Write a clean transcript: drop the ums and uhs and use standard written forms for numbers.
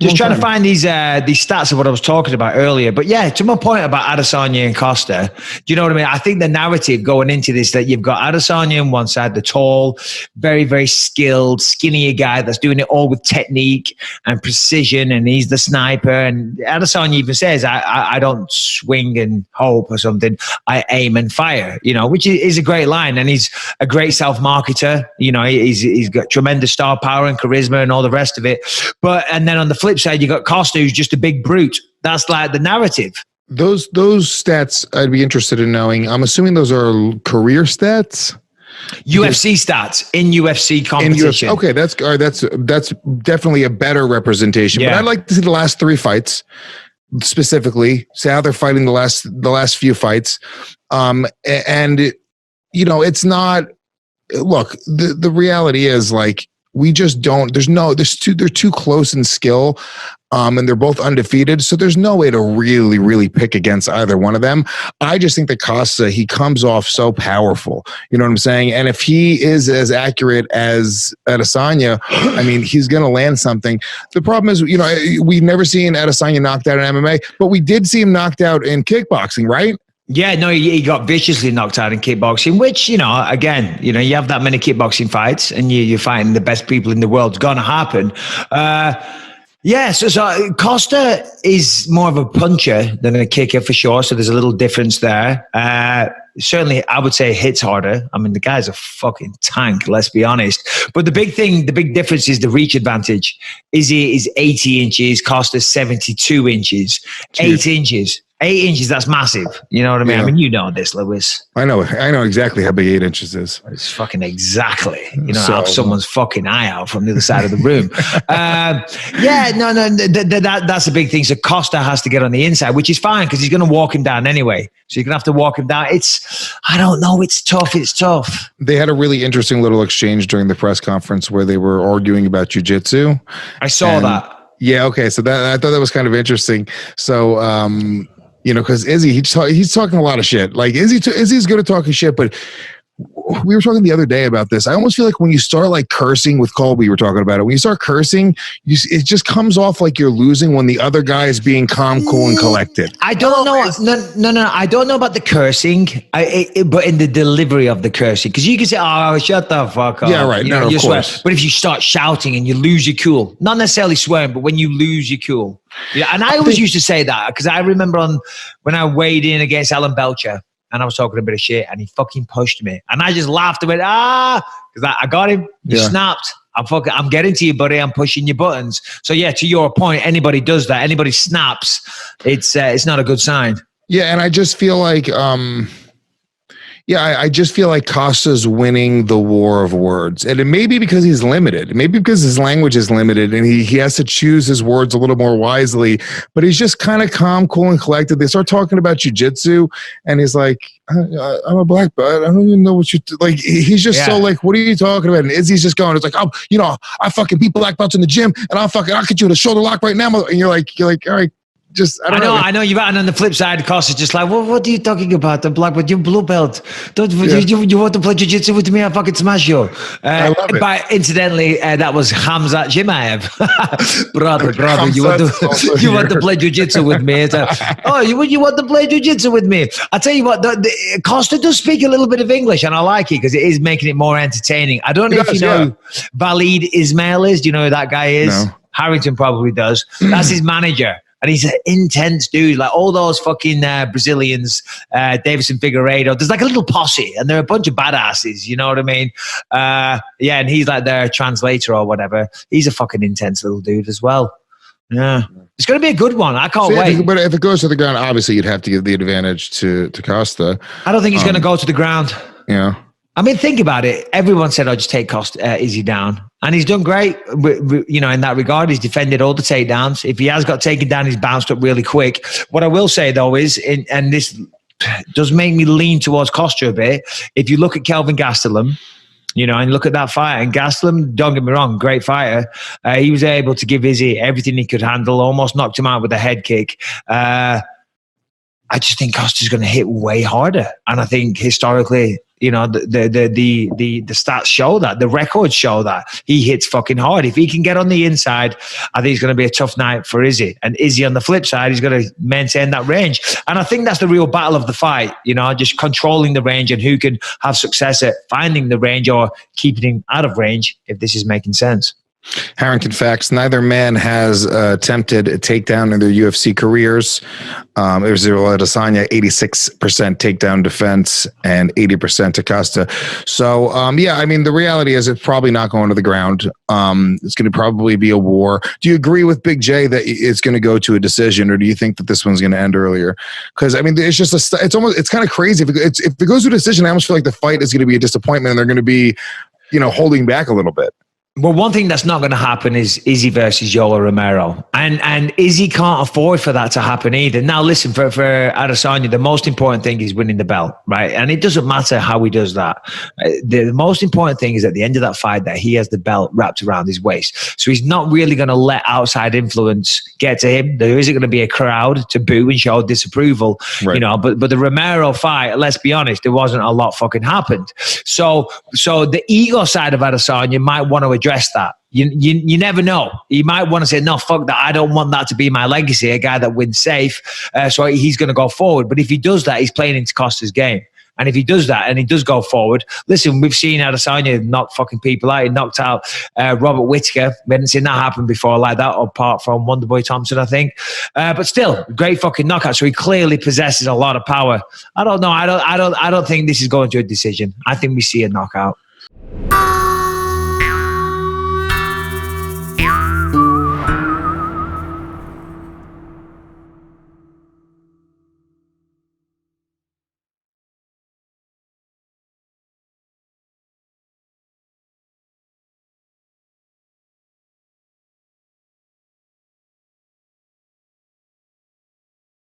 Just trying to find these stats of what I was talking about earlier. But yeah, to my point about Adesanya and Costa, do you know what I mean? I think the narrative going into this, that you've got Adesanya on one side, the tall, very, very skilled, skinnier guy that's doing it all with technique and precision, and he's the sniper. And Adesanya even says, I don't swing and hope or something. I aim and fire, you know, which is a great line. And he's a great self-marketer. You know, he's got tremendous star power and charisma and all the rest of it. And then on the flip side, you got Costa, who's just a big brute. That's like the narrative. Those stats I'd be interested in knowing. I'm assuming those are career stats. UFC stats in UFC competition. Okay, that's definitely a better representation. Yeah. But I'd like to see the last 3 fights specifically. See how they're fighting the last few fights. And you know, it's not. Look, the reality is, like, we just don't. They're too close in skill, and they're both undefeated. So there's no way to really, really pick against either one of them. I just think that Costa, he comes off so powerful. You know what I'm saying? And if he is as accurate as Adesanya, I mean, he's going to land something. The problem is, you know, we've never seen Adesanya knocked out in MMA, but we did see him knocked out in kickboxing, right? Yeah, no, he got viciously knocked out in kickboxing, which, you know, again, you know, you have that many kickboxing fights and you're fighting the best people in the world. It's going to happen. Yeah, so Costa is more of a puncher than a kicker for sure. So there's a little difference there. Certainly, I would say hits harder. I mean, the guy's a fucking tank, let's be honest. But the big difference is the reach advantage. Izzy is 80 inches, Costa's 72 inches, 8 inches. 8 inches, that's massive. You know what I mean? Yeah. I mean, you know this, Lewis. I know exactly how big 8 inches is. It's fucking exactly. You know, have someone's fucking eye out from the other side of the room. Yeah, no, that's a big thing. So Costa has to get on the inside, which is fine because he's going to walk him down anyway. So you're going to have to walk him down. I don't know. It's tough. They had a really interesting little exchange during the press conference where they were arguing about jiu-jitsu. I saw that. Yeah, okay. So I thought that was kind of interesting. So, you know, because Izzy, he's talking a lot of shit. Like Izzy's good at talking shit, but we were talking the other day about this. I almost feel like when you start like cursing with Colby, we were talking about it. When you start cursing, it just comes off like you're losing when the other guy is being calm, cool, and collected. I don't know. No. I don't know about the cursing, but in the delivery of the cursing, because you can say, "Oh, shut the fuck up." Yeah, right. You know, of course. But if you start shouting and you lose your cool, not necessarily swearing, but when you lose your cool. Yeah, and I always used to say that because I remember when I weighed in against Alan Belcher. And I was talking a bit of shit, and he fucking pushed me, and I just laughed and went, because I got him. You snapped. I'm getting to you, buddy. I'm pushing your buttons. So yeah, to your point, anybody does that. Anybody snaps. It's not a good sign. Yeah, and I just feel like I just feel like Costa's winning the war of words. And it may be because he's limited. Maybe because his language is limited and he has to choose his words a little more wisely. But he's just kind of calm, cool, and collected. They start talking about jiu-jitsu, and he's like, I'm a black belt. I don't even know what you like. He's just so like, what are you talking about? And Izzy's just going, it's like, oh, you know, I fucking beat black belts in the gym, and I'll get you in a shoulder lock right now. And you're like, all right. I know you've and on the flip side, Costa's just like, well, what are you talking about? The black belt, you blue belt. You want to play jiu-jitsu with me? I fucking smash you. I love it. But incidentally, that was Hamzat Chimaev. brother, you want to play jiu-jitsu with me? You want to play jiu-jitsu with me? I'll tell you what, Costa does speak a little bit of English, and I like it because it is making it more entertaining. I don't know if you know who Valid Ismail is. Do you know who that guy is? No. Harrington probably does. That's his manager. And he's an intense dude, like all those fucking Brazilians, Davison Figueiredo. There's like a little posse, and they're a bunch of badasses, you know what I mean? Yeah, and he's like their translator or whatever. He's a fucking intense little dude as well. Yeah. It's going to be a good one. I can't wait. But if it goes to the ground, obviously you'd have to give the advantage to Costa. I don't think he's going to go to the ground. Yeah. I mean, think about it. Everyone said, just take Izzy down. And he's done great, you know, in that regard. He's defended all the takedowns. If he has got taken down, he's bounced up really quick. What I will say, though, is, and this does make me lean towards Costa a bit, if you look at Kelvin Gastelum, you know, and look at that fight, and Gastelum, don't get me wrong, great fighter. He was able to give Izzy everything he could handle, almost knocked him out with a head kick. I just think Costa's going to hit way harder. And I think historically, You know, the stats show that, the records show that he hits fucking hard. If he can get on the inside, I think it's going to be a tough night for Izzy. And Izzy on the flip side, he's going to maintain that range. And I think that's the real battle of the fight, you know, just controlling the range and who can have success at finding the range or keeping him out of range, if this is making sense. Harrington facts: neither man has attempted a takedown in their UFC careers. There's Adesanya 86% takedown defense and 80% Acosta. So yeah, I mean, the reality is it's probably not going to the ground. It's going to probably be a war. Do you agree with Big J that it's going to go to a decision, or do you think that this one's going to end earlier? Because I mean, it's just it's kind of crazy. If it goes to a decision, I almost feel like the fight is going to be a disappointment, and they're going to be, you know, holding back a little bit. Well, one thing that's not going to happen is Izzy versus Yoel Romero. And Izzy can't afford for that to happen either. Now, listen, for Adesanya, the most important thing is winning the belt, right? And it doesn't matter how he does that. The most important thing is at the end of that fight that he has the belt wrapped around his waist. So he's not really going to let outside influence get to him. There isn't going to be a crowd to boo and show disapproval, right. You know, but the Romero fight, let's be honest, there wasn't a lot fucking happened. So the ego side of Adesanya might want to address that. You never know. He might want to say, no, fuck that. I don't want that to be my legacy, a guy that wins safe. So he's going to go forward. But if he does that, he's playing into Costa's game. And if he does that and he does go forward, listen, we've seen Adesanya knock fucking people out. He knocked out Robert Whittaker. We hadn't seen that happen before like that, apart from Wonderboy Thompson, I think. But still, great fucking knockout. So he clearly possesses a lot of power. I don't know. I don't think this is going to a decision. I think we see a knockout.